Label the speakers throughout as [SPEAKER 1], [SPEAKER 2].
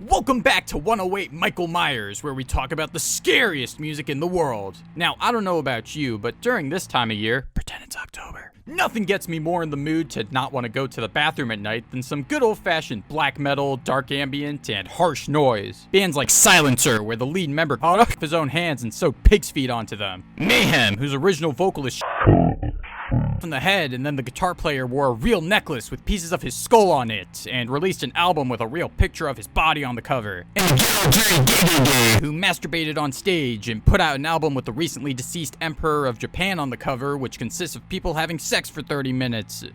[SPEAKER 1] Welcome back to 108 Michael Myers, where we talk about the scariest music in the world. Now, I don't know about you, but during this time of year, pretend it's October, nothing gets me more in the mood to not want to go to the bathroom at night than some good old-fashioned black metal, dark ambient, and harsh noise. Bands like Silencer, where the lead member caught off his own hands and sewed pig's feet onto them. Mayhem, whose original vocalist in the head, and then the guitar player wore a real necklace with pieces of his skull on it, and released an album with a real picture of his body on the cover. And who masturbated on stage and put out an album with the recently deceased Emperor of Japan on the cover, which consists of people having sex for 30 minutes.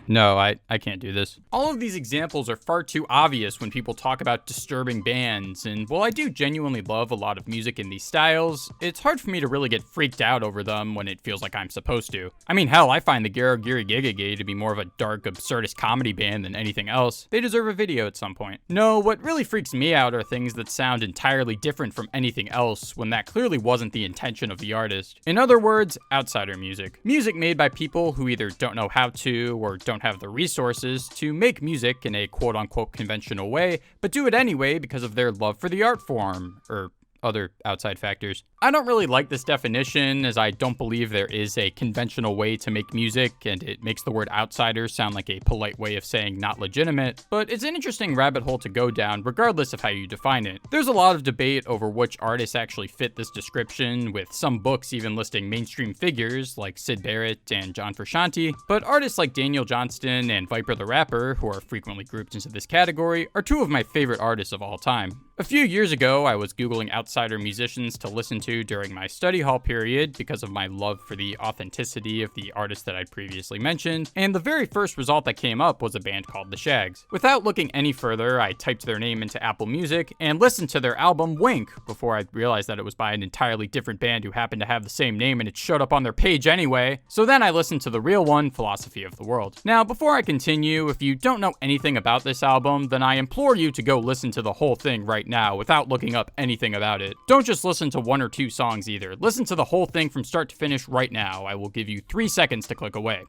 [SPEAKER 1] No, I can't do this. All of these examples are far too obvious when people talk about disturbing bands, and while I do genuinely love a lot of music in these styles, it's hard for me to really get freaked out over them when it feels like I'm supposed to. I mean, hell, I find the Garo Giri Giga Gay to be more of a dark, absurdist comedy band than anything else. They deserve a video at some point. No, what really freaks me out are things that sound entirely different from anything else when that clearly wasn't the intention of the artist. In other words, outsider music. Music made by people who either don't know how to or don't have the resources to make music in a quote-unquote conventional way, but do it anyway because of their love for the art form, or other outside factors. I don't really like this definition, as I don't believe there is a conventional way to make music, and it makes the word outsider sound like a polite way of saying not legitimate, but it's an interesting rabbit hole to go down regardless of how you define it. There's a lot of debate over which artists actually fit this description, with some books even listing mainstream figures like Syd Barrett and John Frusciante, but artists like Daniel Johnston and Viper the Rapper, who are frequently grouped into this category, are two of my favorite artists of all time. A few years ago, I was Googling outsider musicians to listen to during my study hall period because of my love for the authenticity of the artists that I'd previously mentioned, and the very first result that came up was a band called the Shags. Without looking any further, I typed their name into Apple Music and listened to their album Wink before I realized that it was by an entirely different band who happened to have the same name and it showed up on their page anyway. So then I listened to the real one, Philosophy of the World. Now, before I continue, if you don't know anything about this album, then I implore you to go listen to the whole thing right now without looking up anything about it. Don't just listen to one or two songs either. Listen to the whole thing from start to finish right now. I will give you 3 seconds to click away.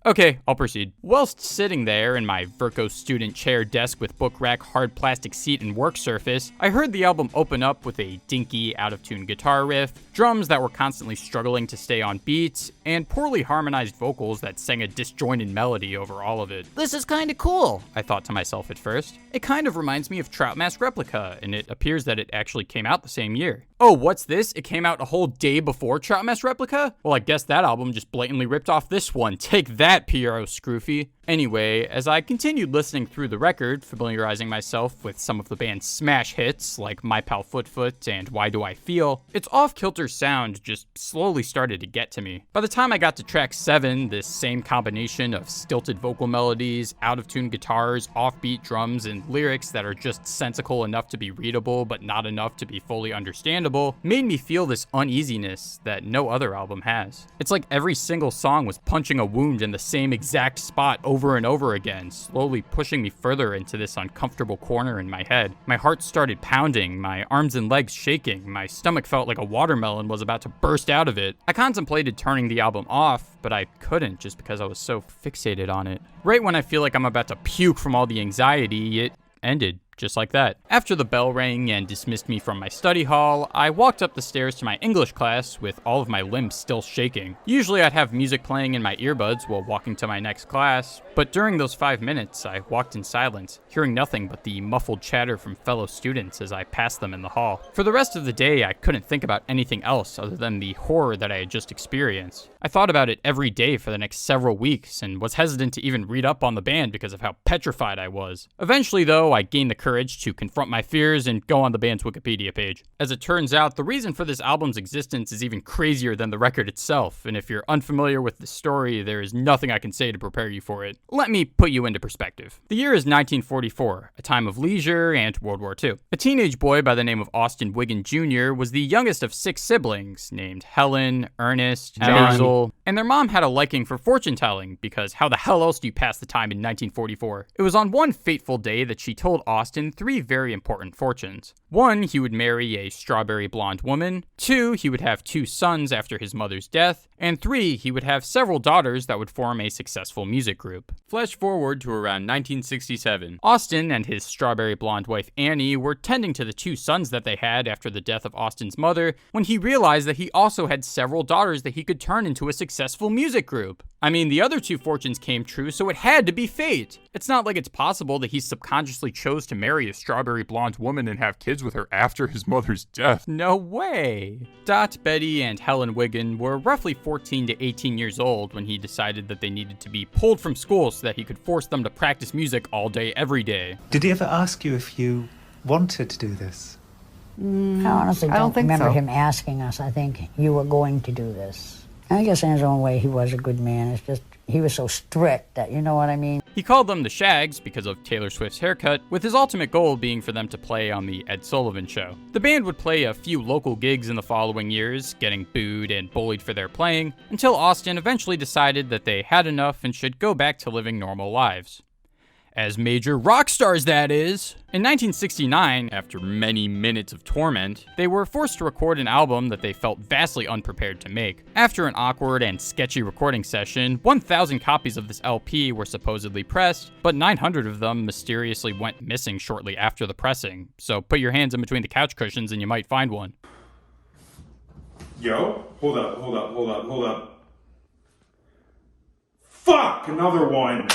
[SPEAKER 1] Okay, I'll proceed. Whilst sitting there in my Verco student chair desk with book rack, hard plastic seat, and work surface, I heard the album open up with a dinky, out-of-tune guitar riff, drums that were constantly struggling to stay on beats, and poorly harmonized vocals that sang a disjointed melody over all of it. This is kinda cool, I thought to myself at first. It kind of reminds me of Trout Mask Replica, and it appears that it actually came out the same year. Oh, what's this? It came out a whole day before Trout Mask Replica? Well, I guess that album just blatantly ripped off this one. Take that, P.R.O. Scroofy. Anyway, as I continued listening through the record, familiarizing myself with some of the band's smash hits, like My Pal Foot Foot and Why Do I Feel, its off-kilter sound just slowly started to get to me. By the time I got to track 7, this same combination of stilted vocal melodies, out-of-tune guitars, offbeat drums, and lyrics that are just sensical enough to be readable but not enough to be fully understandable, made me feel this uneasiness that no other album has. It's like every single song was punching a wound in the same exact spot over and over again, slowly pushing me further into this uncomfortable corner in my head. My heart started pounding, my arms and legs shaking, my stomach felt like a watermelon was about to burst out of it. I contemplated turning the album off, but I couldn't just because I was so fixated on it. Right when I feel like I'm about to puke from all the anxiety, it ended. Just like that. After the bell rang and dismissed me from my study hall, I walked up the stairs to my English class with all of my limbs still shaking. Usually I'd have music playing in my earbuds while walking to my next class, but during those 5 minutes, I walked in silence, hearing nothing but the muffled chatter from fellow students as I passed them in the hall. For the rest of the day, I couldn't think about anything else other than the horror that I had just experienced. I thought about it every day for the next several weeks and was hesitant to even read up on the band because of how petrified I was. Eventually, though, I gained the courage to confront my fears and go on the band's Wikipedia page. As it turns out, the reason for this album's existence is even crazier than the record itself, and if you're unfamiliar with the story, there is nothing I can say to prepare you for it. Let me put you into perspective. The year is 1944, a time of leisure and World War II. A teenage boy by the name of Austin Wiggin Jr. was the youngest of 6 siblings, named Helen, Ernest, Hazel, and their mom had a liking for fortune-telling, because how the hell else do you pass the time in 1944? It was on one fateful day that she told Austin Austin 3 very important fortunes. 1, he would marry a strawberry blonde woman. 2, he would have 2 sons after his mother's death. And 3, he would have several daughters that would form a successful music group. Flash forward to around 1967. Austin and his strawberry blonde wife Annie were tending to the 2 sons that they had after the death of Austin's mother when he realized that he also had several daughters that he could turn into a successful music group. I mean, the other 2 fortunes came true, so it had to be fate. It's not like it's possible that he subconsciously chose to marry a strawberry blonde woman and have kids with her after his mother's death. No way. Dot, Betty, and Helen Wiggin were roughly 14 to 18 years old when he decided that they needed to be pulled from school so that he could force them to practice music all day, every day.
[SPEAKER 2] Did he ever ask you if you wanted to do this?
[SPEAKER 3] I honestly don't remember him asking us. I think you were going to do this. I guess in his own way, he was a good man. It's just, he was so strict that, you know what I mean?
[SPEAKER 1] He called them the Shags because of Taylor Swift's haircut, with his ultimate goal being for them to play on the Ed Sullivan Show. The band would play a few local gigs in the following years, getting booed and bullied for their playing, until Austin eventually decided that they had enough and should go back to living normal lives. As major rock stars, that is. In 1969, after many minutes of torment, they were forced to record an album that they felt vastly unprepared to make. After an awkward and sketchy recording session, 1,000 copies of this LP were supposedly pressed, but 900 of them mysteriously went missing shortly after the pressing, so put your hands in between the couch cushions and you might find one.
[SPEAKER 4] Yo, hold up. Fuck, another one!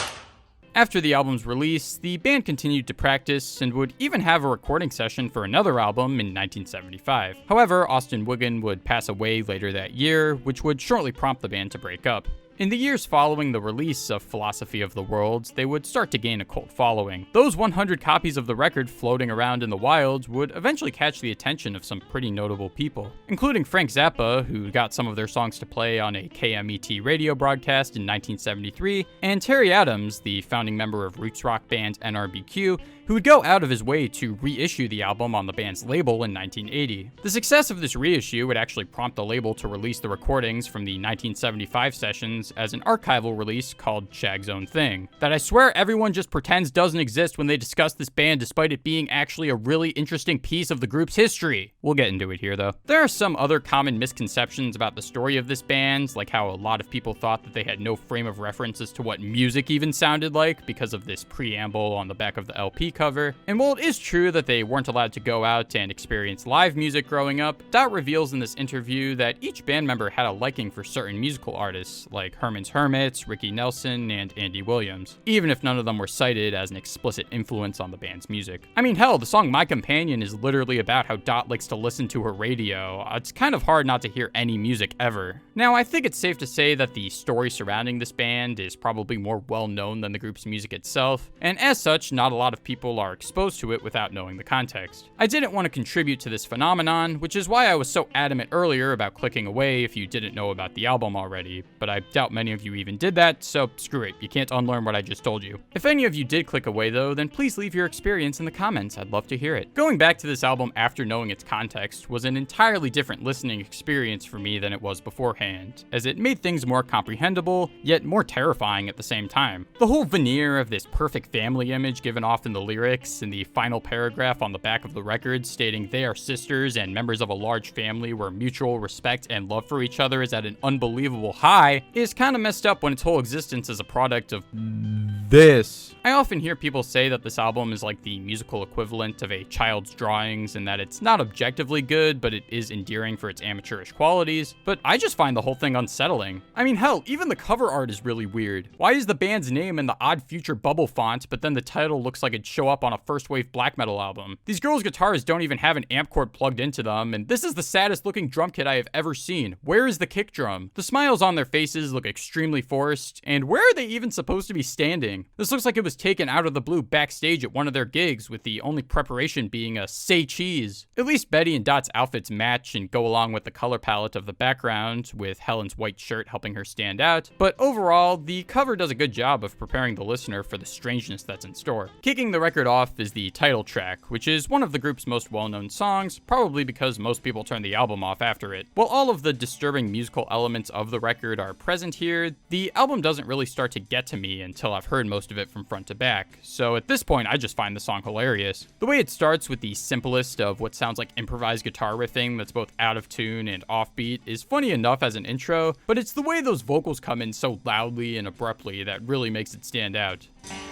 [SPEAKER 1] After the album's release, the band continued to practice and would even have a recording session for another album in 1975. However, Austin Wiggin would pass away later that year, which would shortly prompt the band to break up. In the years following the release of Philosophy of the World, they would start to gain a cult following. Those 100 copies of the record floating around in the wild would eventually catch the attention of some pretty notable people, including Frank Zappa, who got some of their songs to play on a KMET radio broadcast in 1973, and Terry Adams, the founding member of roots rock band NRBQ, who would go out of his way to reissue the album on the band's label in 1980. The success of this reissue would actually prompt the label to release the recordings from the 1975 sessions as an archival release called Shag's Own Thing, that I swear everyone just pretends doesn't exist when they discuss this band despite it being actually a really interesting piece of the group's history. We'll get into it here though. There are some other common misconceptions about the story of this band, like how a lot of people thought that they had no frame of reference as to what music even sounded like because of this preamble on the back of the LP cover. And while it is true that they weren't allowed to go out and experience live music growing up, Dot reveals in this interview that each band member had a liking for certain musical artists, like Herman's Hermits, Ricky Nelson, and Andy Williams, even if none of them were cited as an explicit influence on the band's music. I mean, hell, the song My Companion is literally about how Dot likes to listen to her radio. It's kind of hard not to hear any music ever. Now, I think it's safe to say that the story surrounding this band is probably more well known than the group's music itself, and as such, not a lot of people are exposed to it without knowing the context. I didn't want to contribute to this phenomenon, which is why I was so adamant earlier about clicking away if you didn't know about the album already, but I doubt many of you even did that, so screw it, you can't unlearn what I just told you. If any of you did click away though, then please leave your experience in the comments, I'd love to hear it. Going back to this album after knowing its context was an entirely different listening experience for me than it was beforehand, as it made things more comprehensible, yet more terrifying at the same time. The whole veneer of this perfect family image given off in the lyrics, and the final paragraph on the back of the record stating they are sisters and members of a large family where mutual respect and love for each other is at an unbelievable high, is kind of messed up when its whole existence is a product of this. I often hear people say that this album is like the musical equivalent of a child's drawings and that it's not objectively good, but it is endearing for its amateurish qualities, but I just find the whole thing unsettling. I mean, hell, even the cover art is really weird. Why is the band's name in the odd future bubble font, but then the title looks like it'd show up on a first wave black metal album? These girls' guitars don't even have an amp cord plugged into them, and this is the saddest looking drum kit I have ever seen. Where is the kick drum? The smiles on their faces look extremely forced, and where are they even supposed to be standing? This looks like it was taken out of the blue backstage at one of their gigs, with the only preparation being a say cheese. At least Betty and Dot's outfits match and go along with the color palette of the background, with Helen's white shirt helping her stand out, but overall, the cover does a good job of preparing the listener for the strangeness that's in store. Kicking the record off is the title track, which is one of the group's most well-known songs, probably because most people turn the album off after it. While all of the disturbing musical elements of the record are present here, the album doesn't really start to get to me until I've heard most of it from front front to back. So at this point, I just find the song hilarious. The way it starts with the simplest of what sounds like improvised guitar riffing that's both out of tune and offbeat is funny enough as an intro, but it's the way those vocals come in so loudly and abruptly that really makes it stand out.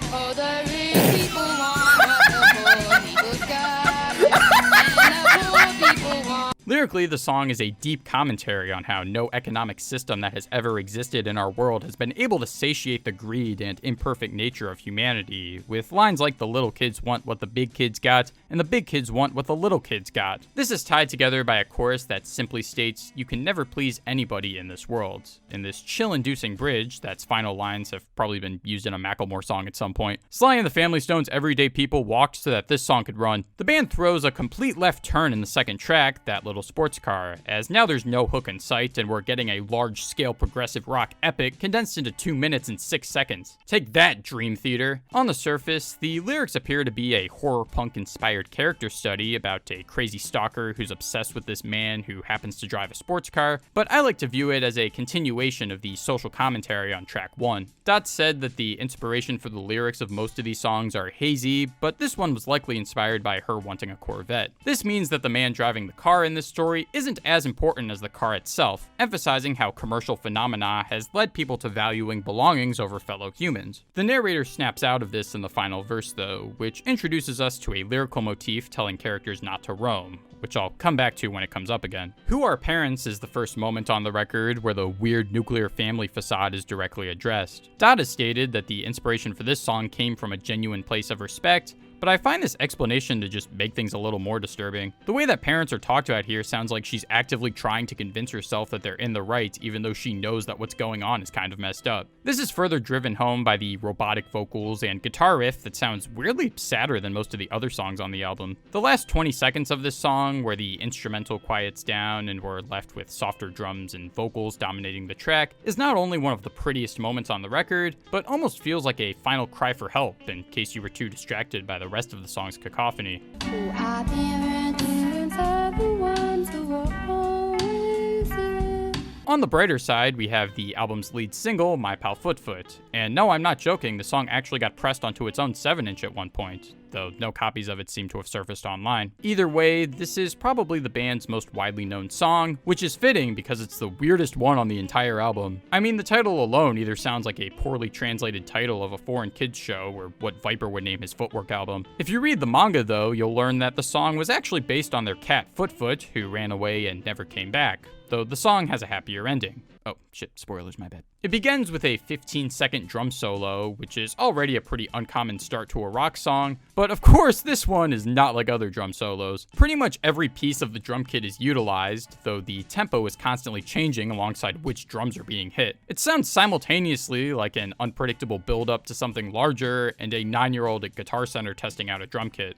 [SPEAKER 5] Oh, the rich people want what the poor people got, and the poor people want.
[SPEAKER 1] Lyrically, the song is a deep commentary on how no economic system that has ever existed in our world has been able to satiate the greed and imperfect nature of humanity, with lines like the little kids want what the big kids got, and the big kids want what the little kids got. This is tied together by a chorus that simply states, you can never please anybody in this world. In this chill-inducing bridge, that's final lines have probably been used in a Macklemore song at some point, Sly and the Family Stone's Everyday People walked so that this song could run. The band throws a complete left turn in the second track, That Little Sports Car, as now there's no hook in sight and we're getting a large-scale progressive rock epic condensed into 2 minutes and 6 seconds. Take that, Dream Theater! On the surface, the lyrics appear to be a horror punk-inspired character study about a crazy stalker who's obsessed with this man who happens to drive a sports car, but I like to view it as a continuation of the social commentary on track 1. Dot said that the inspiration for the lyrics of most of these songs are hazy, but this one was likely inspired by her wanting a Corvette. This means that the man driving the car in this story isn't as important as the car itself, emphasizing how commercial phenomena has led people to valuing belongings over fellow humans. The narrator snaps out of this in the final verse though, which introduces us to a lyrical motif telling characters not to roam, which I'll come back to when it comes up again. Who Are Parents is the first moment on the record where the weird nuclear family facade is directly addressed. Dot has stated that the inspiration for this song came from a genuine place of respect, but I find this explanation to just make things a little more disturbing. The way that parents are talked about here sounds like she's actively trying to convince herself that they're in the right, even though she knows that what's going on is kind of messed up. This is further driven home by the robotic vocals and guitar riff that sounds weirdly sadder than most of the other songs on the album. The last 20 seconds of this song, where the instrumental quiets down and we're left with softer drums and vocals dominating the track, is not only one of the prettiest moments on the record, but almost feels like a final cry for help in case you were too distracted by the rest of the song's cacophony.
[SPEAKER 5] Who are parents are the ones who are always there.
[SPEAKER 1] On the brighter side, we have the album's lead single, My Pal Foot Foot. And no, I'm not joking, the song actually got pressed onto its own 7-inch at one point, though no copies of it seem to have surfaced online. Either way, this is probably the band's most widely known song, which is fitting because it's the weirdest one on the entire album. I mean, the title alone either sounds like a poorly translated title of a foreign kids show or what Viper would name his footwork album. If you read the manga though, you'll learn that the song was actually based on their cat Foot Foot, who ran away and never came back, though the song has a happier ending. Oh, shit, spoilers, my bad. It begins with a 15-second drum solo, which is already a pretty uncommon start to a rock song, but of course this one is not like other drum solos. Pretty much every piece of the drum kit is utilized, though the tempo is constantly changing alongside which drums are being hit. It sounds simultaneously like an unpredictable build-up to something larger and a 9-year-old at Guitar Center testing out a drum kit.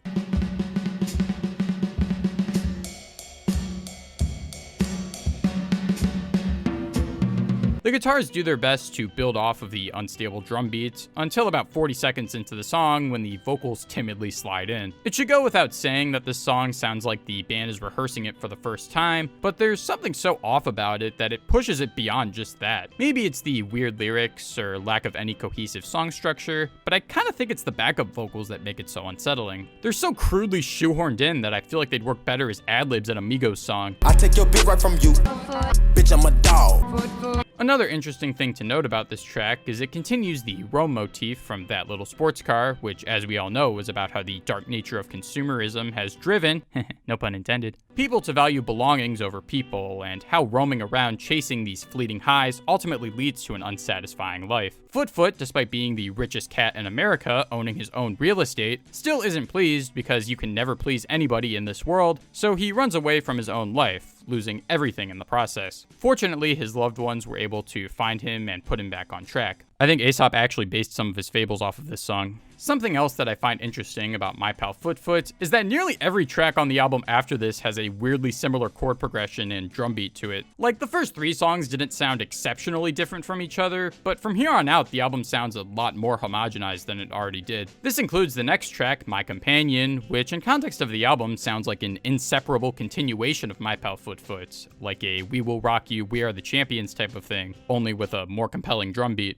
[SPEAKER 1] The guitars do their best to build off of the unstable drum beats until about 40 seconds into the song when the vocals timidly slide in. It should go without saying that this song sounds like the band is rehearsing it for the first time, but there's something so off about it that it pushes it beyond just that. Maybe it's the weird lyrics or lack of any cohesive song structure, but I kind of think it's the backup vocals that make it so unsettling. They're so crudely shoehorned in that I feel like they'd work better as ad-libs in a Migos song.
[SPEAKER 6] I take your beat right from you. Bitch, I'm a dog.
[SPEAKER 1] Another interesting thing to note about this track is it continues the Rome motif from That Little Sports Car, which, as we all know, is about how the dark nature of consumerism has driven, no pun intended, people to value belongings over people, and how roaming around chasing these fleeting highs ultimately leads to an unsatisfying life. Foot Foot, despite being the richest cat in America, owning his own real estate, still isn't pleased because you can never please anybody in this world, so he runs away from his own life, losing everything in the process. Fortunately, his loved ones were able to find him and put him back on track. I think Aesop actually based some of his fables off of this song. Something else that I find interesting about My Pal Foot Foot is that nearly every track on the album after this has a weirdly similar chord progression and drum beat to it. Like, the first 3 songs didn't sound exceptionally different from each other, but from here on out, the album sounds a lot more homogenized than it already did. This includes the next track, My Companion, which in context of the album sounds like an inseparable continuation of My Pal Foot Foot, like a We Will Rock You, We Are the Champions type of thing, only with a more compelling drum beat.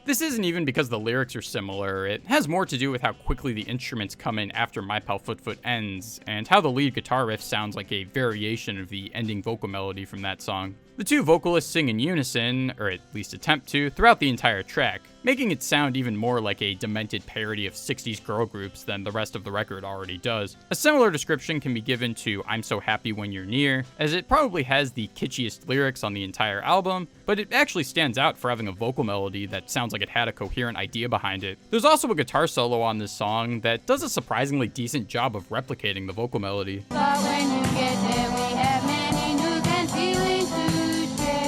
[SPEAKER 1] This This isn't even because the lyrics are similar, it has more to do with how quickly the instruments come in after My Pal Foot Foot ends, and how the lead guitar riff sounds like a variation of the ending vocal melody from that song. The two vocalists sing in unison, or at least attempt to, throughout the entire track, making it sound even more like a demented parody of 60s girl groups than the rest of the record already does. A similar description can be given to I'm So Happy When You're Near, as it probably has the kitschiest lyrics on the entire album, but it actually stands out for having a vocal melody that sounds like it had a coherent idea behind it. There's also a guitar solo on this song that does a surprisingly decent job of replicating the vocal melody.
[SPEAKER 5] But when you get there, we have many news and feelings to share.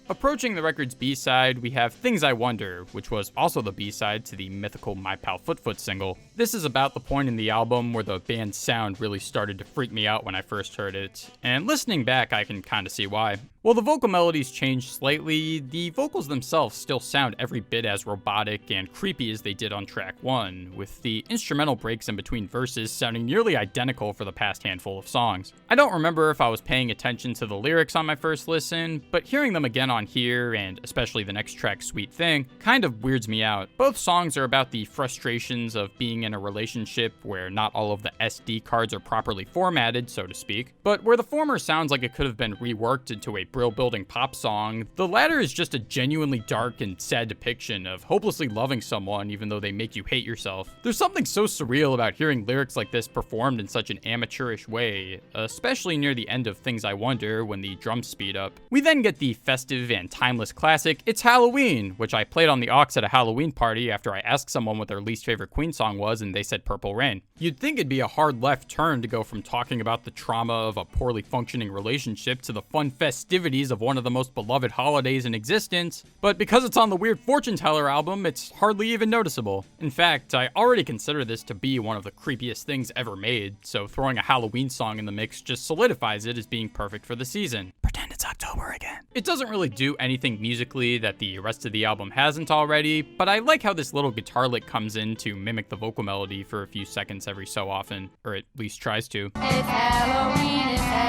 [SPEAKER 1] Approaching the record's B-side, we have Things I Wonder, which was also the B-side to the mythical My Pal Foot Foot single. This is about the point in the album where the band's sound really started to freak me out when I first heard it, and listening back I can kinda see why. While the vocal melodies changed slightly, the vocals themselves still sound every bit as robotic and creepy as they did on track 1, with the instrumental breaks in between verses sounding nearly identical for the past handful of songs. I don't remember if I was paying attention to the lyrics on my first listen, but hearing them again on here, and especially the next track, Sweet Thing, kind of weirds me out. Both songs are about the frustrations of being in a relationship where not all of the SD cards are properly formatted, so to speak, but where the former sounds like it could have been reworked into a brill-building pop song, the latter is just a genuinely dark and sad depiction of hopelessly loving someone even though they make you hate yourself. There's something so surreal about hearing lyrics like this performed in such an amateurish way, especially near the end of Things I Wonder when the drums speed up. We then get the festive and timeless classic, It's Halloween, which I played on the aux at a Halloween party after I asked someone what their least favorite Queen song was and they said Purple Rain. You'd think it'd be a hard left turn to go from talking about the trauma of a poorly functioning relationship to the fun festivities of one of the most beloved holidays in existence, but because it's on the Weird Fortune Teller album, it's hardly even noticeable. In fact, I already consider this to be one of the creepiest things ever made, so throwing a Halloween song in the mix just solidifies it as being perfect for the season. Pretend it's October again. It doesn't really do anything musically that the rest of the album hasn't already, but I like how this little guitar lick comes in to mimic the vocal melody for a few seconds every so often, or at least tries to.
[SPEAKER 5] It's Halloween, it's Halloween.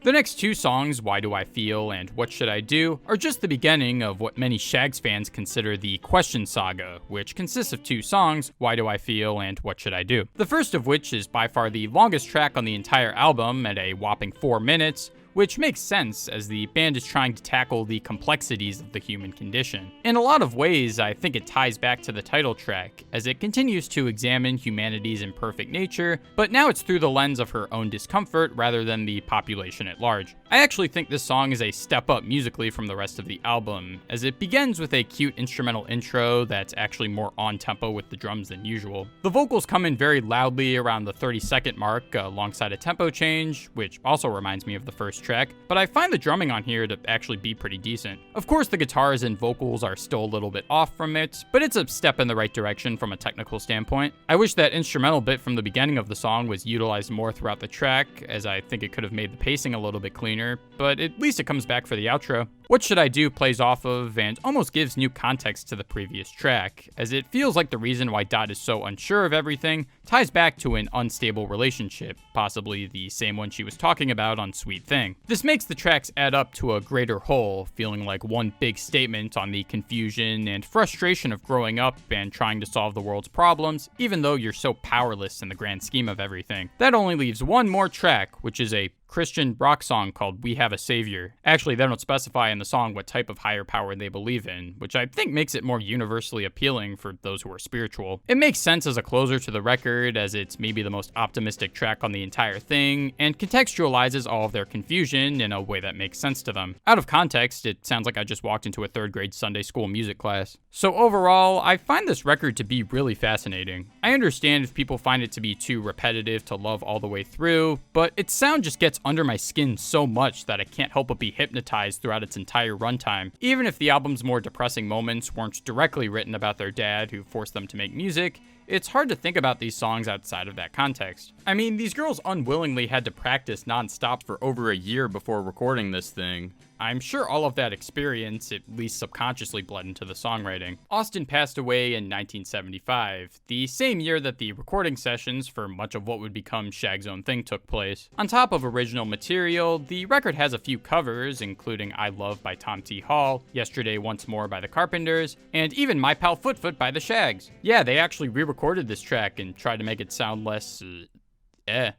[SPEAKER 1] The next two songs, Why Do I Feel and What Should I Do, are just the beginning of what many Shags fans consider the Question Saga, which consists of two songs, Why Do I Feel and What Should I Do. The first of which is by far the longest track on the entire album at a whopping 4 minutes, which makes sense as the band is trying to tackle the complexities of the human condition. In a lot of ways, I think it ties back to the title track, as it continues to examine humanity's imperfect nature, but now it's through the lens of her own discomfort rather than the population at large. I actually think this song is a step up musically from the rest of the album, as it begins with a cute instrumental intro that's actually more on-tempo with the drums than usual. The vocals come in very loudly around the 30-second mark alongside a tempo change, which also reminds me of the first track, but I find the drumming on here to actually be pretty decent. Of course, the guitars and vocals are still a little bit off from it, but it's a step in the right direction from a technical standpoint. I wish that instrumental bit from the beginning of the song was utilized more throughout the track, as I think it could have made the pacing a little bit cleaner, but at least it comes back for the outro. What Should I Do plays off of and almost gives new context to the previous track, as it feels like the reason why Dot is so unsure of everything ties back to an unstable relationship, possibly the same one she was talking about on Sweet Thing. This makes the tracks add up to a greater whole, feeling like one big statement on the confusion and frustration of growing up and trying to solve the world's problems, even though you're so powerless in the grand scheme of everything. That only leaves one more track, which is a Christian rock song called We Have a Savior. Actually, they don't specify in the song what type of higher power they believe in, which I think makes it more universally appealing for those who are spiritual. It makes sense as a closer to the record, as it's maybe the most optimistic track on the entire thing, and contextualizes all of their confusion in a way that makes sense to them. Out of context, it sounds like I just walked into a 3rd grade Sunday school music class. So overall, I find this record to be really fascinating. I understand if people find it to be too repetitive to love all the way through, but its sound just gets under my skin so much that I can't help but be hypnotized throughout its entire runtime. Even if the album's more depressing moments weren't directly written about their dad who forced them to make music, it's hard to think about these songs outside of that context. I mean, these girls unwillingly had to practice non-stop for over a year before recording this thing. I'm sure all of that experience, at least subconsciously, bled into the songwriting. Austin passed away in 1975, the same year that the recording sessions for much of what would become Shag's Own Thing took place. On top of original material, the record has a few covers, including I Love by Tom T. Hall, Yesterday Once More by the Carpenters, and even My Pal Foot Foot by the Shags. Yeah, they actually re-recorded this track and tried to make it sound less...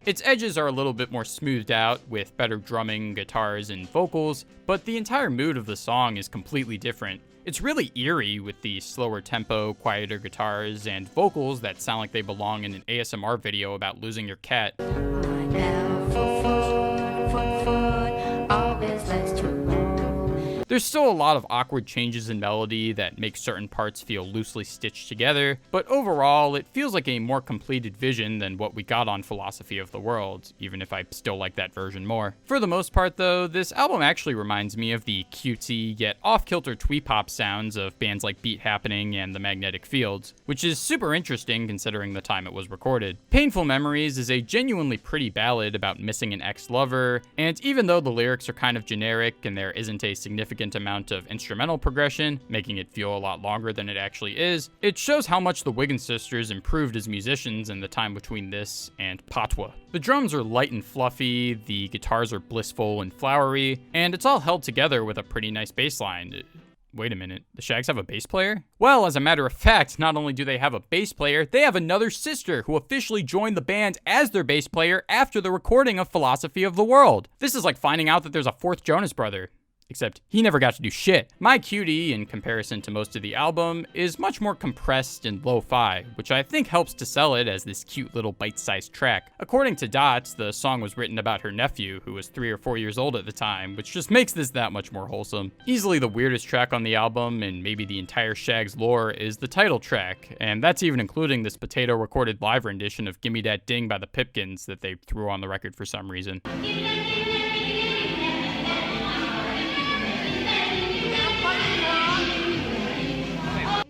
[SPEAKER 1] Its edges are a little bit more smoothed out, with better drumming, guitars, and vocals, but the entire mood of the song is completely different. It's really eerie with the slower tempo, quieter guitars, and vocals that sound like they belong in an ASMR video about losing your cat. There's still a lot of awkward changes in melody that make certain parts feel loosely stitched together, but overall, it feels like a more completed vision than what we got on Philosophy of the World, even if I still like that version more. For the most part though, this album actually reminds me of the cutesy yet off-kilter twee-pop sounds of bands like Beat Happening and The Magnetic Fields, which is super interesting considering the time it was recorded. Painful Memories is a genuinely pretty ballad about missing an ex-lover, and even though the lyrics are kind of generic and there isn't a significant amount of instrumental progression, making it feel a lot longer than it actually is, it shows how much the Wiggins sisters improved as musicians in the time between this and Patwa. The drums are light and fluffy, the guitars are blissful and flowery, and it's all held together with a pretty nice bass line. Wait a minute, the Shags have a bass player? Well, as a matter of fact, not only do they have a bass player, they have another sister who officially joined the band as their bass player after the recording of Philosophy of the World. This is like finding out that there's a fourth Jonas brother. Except he never got to do shit. My Cutie, in comparison to most of the album, is much more compressed and lo-fi, which I think helps to sell it as this cute little bite-sized track. According to Dots, the song was written about her nephew, who was 3 or 4 years old at the time, which just makes this that much more wholesome. Easily the weirdest track on the album, and maybe the entire Shags lore, is the title track, and that's even including this potato-recorded live rendition of Gimme Dat Ding by the Pipkins that they threw on the record for some reason.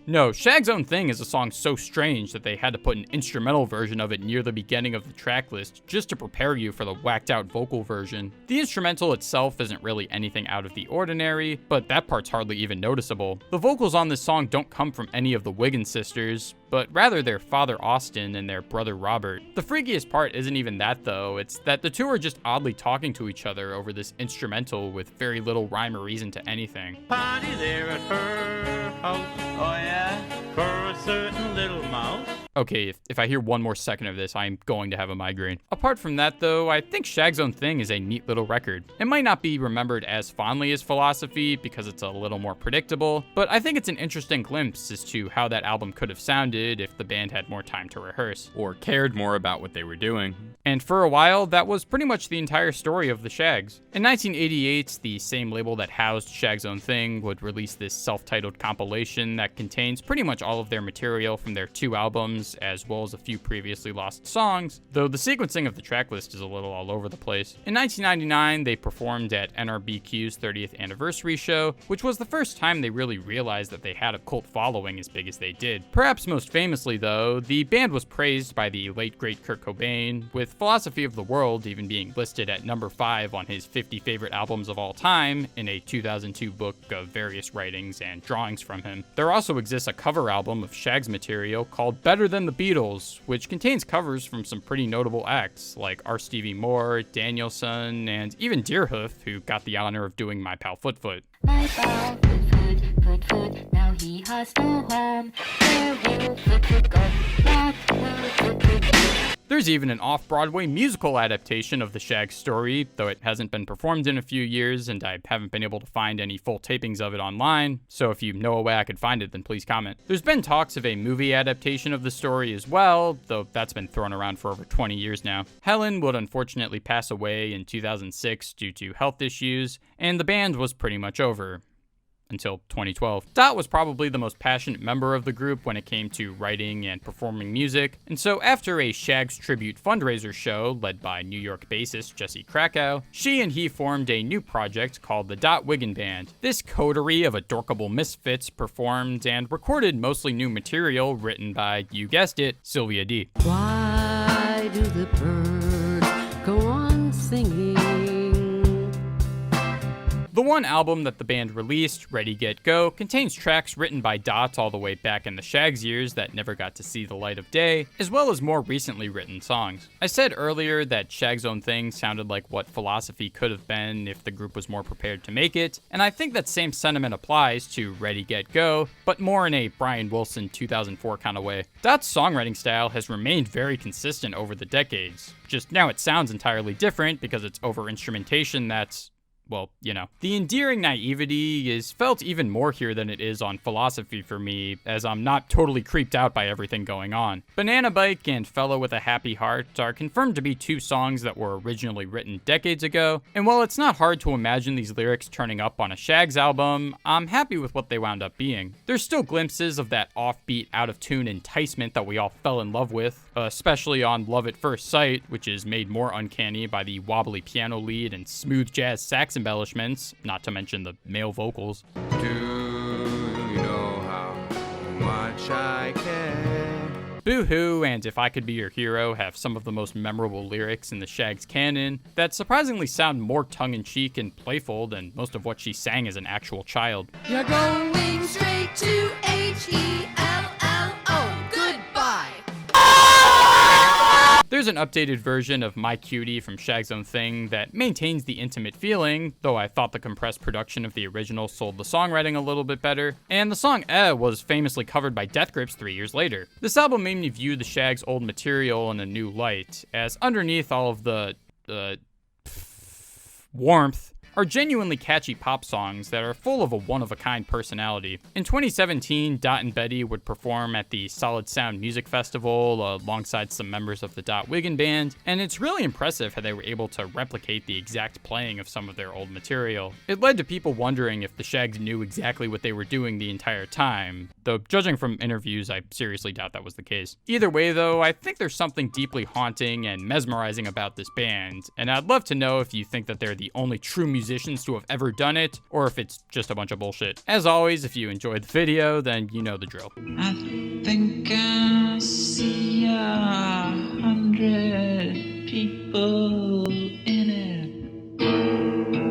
[SPEAKER 1] No, Shag's Own Thing is a song so strange that they had to put an instrumental version of it near the beginning of the track list just to prepare you for the whacked out vocal version. The instrumental itself isn't really anything out of the ordinary, but that part's hardly even noticeable. The vocals on this song don't come from any of the Wiggins sisters, but rather their father Austin and their brother Robert. The freakiest part isn't even that though, it's that the two are just oddly talking to each other over this instrumental with very little rhyme or reason to anything.
[SPEAKER 7] Party there at her house, oh yeah, for a certain little mouse.
[SPEAKER 1] Okay, if I hear one more second of this, I'm going to have a migraine. Apart from that though, I think Shag's Own Thing is a neat little record. It might not be remembered as fondly as Philosophy because it's a little more predictable, but I think it's an interesting glimpse as to how that album could have sounded if the band had more time to rehearse, or cared more about what they were doing. And for a while, that was pretty much the entire story of the Shags. In 1988, the same label that housed Shag's Own Thing would release this self-titled compilation that contains pretty much all of their material from their 2 albums, as well as a few previously lost songs, though the sequencing of the tracklist is a little all over the place. In 1999, they performed at NRBQ's 30th anniversary show, which was the first time they really realized that they had a cult following as big as they did. Perhaps most famously though, the band was praised by the late great Kurt Cobain, with Philosophy of the World even being listed at number 5 on his 50 favorite albums of all time in a 2002 book of various writings and drawings from him. There also exists a cover album of Shag's material called Better Than the Beatles, which contains covers from some pretty notable acts like R. Stevie Moore, Danielson, and even Deerhoof, who got the honor of doing My Pal Foot Foot.
[SPEAKER 8] My pal Foot Foot, now he has no home. Where will Foot Foot go? What will Foot Foot do?
[SPEAKER 1] There's even an off-Broadway musical adaptation of the Shags story, though it hasn't been performed in a few years and I haven't been able to find any full tapings of it online, so if you know a way I could find it, then please comment. There's been talks of a movie adaptation of the story as well, though that's been thrown around for over 20 years now. Helen would unfortunately pass away in 2006 due to health issues, and the band was pretty much over. until 2012. Dot was probably the most passionate member of the group when it came to writing and performing music, and so after a Shags tribute fundraiser show led by New York bassist Jesse Krakow, she and he formed a new project called the Dot Wiggin Band. This coterie of adorkable misfits performed and recorded mostly new material written by, you guessed it, Sylvia D.
[SPEAKER 5] Why do the birds go on singing?
[SPEAKER 1] The one album that the band released, Ready Get Go, contains tracks written by Dot all the way back in the Shags years that never got to see the light of day, as well as more recently written songs. I said earlier that Shag's Own Thing sounded like what Philosophy could have been if the group was more prepared to make it, and I think that same sentiment applies to Ready Get Go, but more in a Brian Wilson 2004 kind of way. Dot's songwriting style has remained very consistent over the decades, just now it sounds entirely different because it's over instrumentation that's, well, you know. The endearing naivety is felt even more here than it is on Philosophy for me, as I'm not totally creeped out by everything going on. Banana Bike and Fellow with a Happy Heart are confirmed to be two songs that were originally written decades ago, and while it's not hard to imagine these lyrics turning up on a Shags album, I'm happy with what they wound up being. There's still glimpses of that offbeat, out-of-tune enticement that we all fell in love with, especially on Love at First Sight, which is made more uncanny by the wobbly piano lead and smooth jazz sax embellishments, not to mention the male vocals.
[SPEAKER 6] Do you know how much I care?
[SPEAKER 1] Boo-Hoo and If I Could Be Your Hero have some of the most memorable lyrics in the Shags canon that surprisingly sound more tongue-in-cheek and playful than most of what she sang as an actual child.
[SPEAKER 5] You're going straight to H-E-L-L-O. Goodbye.
[SPEAKER 1] There's an updated version of My Cutie from Shag's Own Thing that maintains the intimate feeling, though I thought the compressed production of the original sold the songwriting a little bit better, and the song was famously covered by Death Grips 3 years later. This album made me view the Shags' old material in a new light, as underneath all of the warmth are genuinely catchy pop songs that are full of a one-of-a-kind personality. In 2017, Dot and Betty would perform at the Solid Sound Music Festival alongside some members of the Dot Wiggin Band, and it's really impressive how they were able to replicate the exact playing of some of their old material. It led to people wondering if the Shags knew exactly what they were doing the entire time, though judging from interviews, I seriously doubt that was the case. Either way though, I think there's something deeply haunting and mesmerizing about this band, and I'd love to know if you think that they're the only true musicians to have ever done it, or if it's just a bunch of bullshit. As always, if you enjoyed the video, then you know the drill.
[SPEAKER 9] I think I see 100 people in